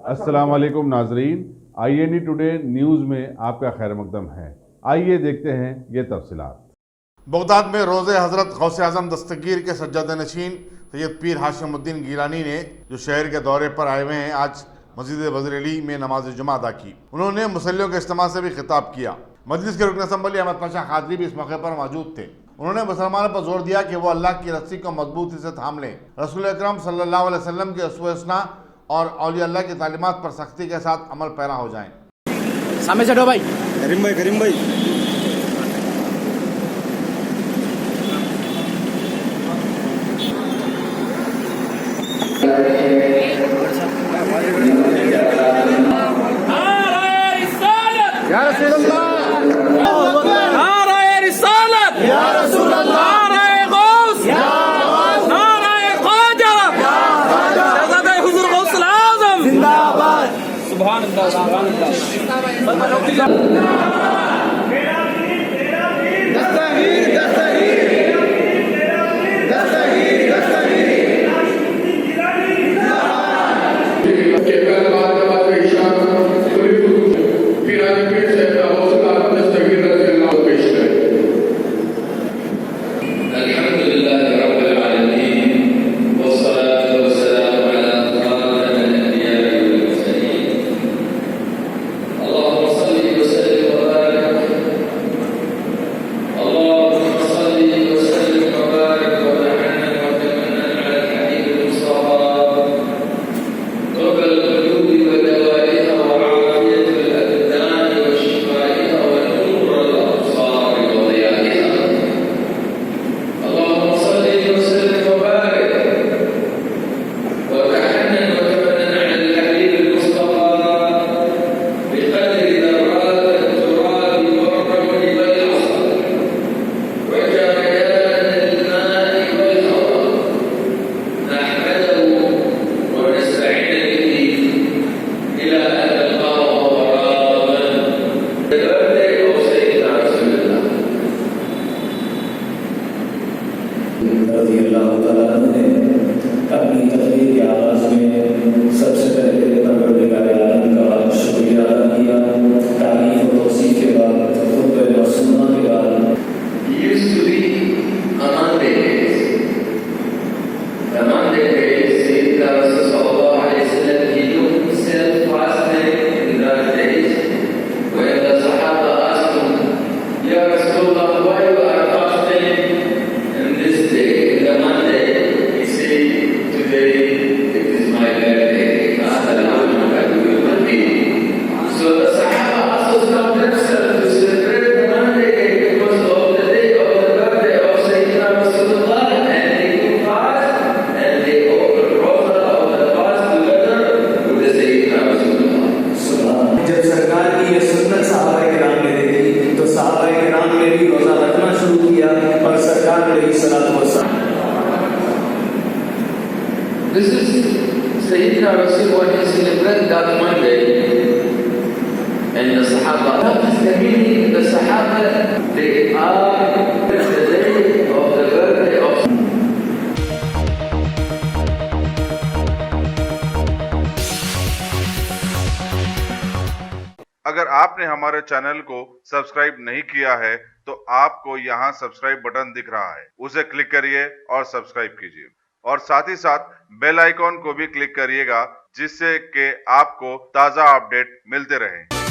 अस्सलाम वालेकुम नाजरीन, INE टुडे न्यूज़ में आपका खैर मकदम है। आइए देखते हैं ये तफसीलात। बगदाद में रोज़े हज़रत गौसे आज़म दस्तगीर के सज्जादा नशीन सैयद पीर हाशिमुद्दीन गिलानी ने जो शहर के दौरे पर आए हुए हैं, आज मस्जिद बजरेली में नमाज जुमा अदा की। उन्होंने मुसल्लियों के इज्तिमा से भी खिताब किया। मजलिस के रुकन असम्बली अहमद पाशा खादरी भी इस मौके पर मौजूद थे। उन्होंने मुसलमानों पर जोर दिया कि वो अल्लाह की रस्सी को मजबूती से थाम लें, रसूल अकरम सल्लल्लाहु अलैहि वसल्लम के उसवे हसना और औलिया अल्लाह की तालीमात पर सख्ती के साथ अमल पैरा हो जाएं। सामने चढ़ो भाई। करीम भाई या रसूल अल्लाह, नारे रिसालत या रसूल अल्लाह, नारे गौस या गौस, नारे ख्वाजा या ख्वाजा, शहजादे हुजूर गौस आज़म जिंदाबाद। सुभान अल्लाह, सुभान अल्लाह। अपनी तकरीर के आगाज़ में सबसे पहले परवरदिगार आलम का शुक्रिया अदा किया। तारीफ और तौसीफ के बाद खुतबे मसूमा के बाद This is Sayyidina Rasul when he celebrated that Monday, and the Sahaba. What is the meaning? The Sahaba, they are the day of the birthday of. अगर आपने हमारे चैनल को सब्सक्राइब नहीं किया है तो आपको यहाँ सब्सक्राइब बटन दिख रहा है, उसे क्लिक करिए और सब्सक्राइब कीजिए और साथ ही साथ बेल आइकॉन को भी क्लिक करिएगा, जिससे कि आपको ताज़ा अपडेट मिलते रहें।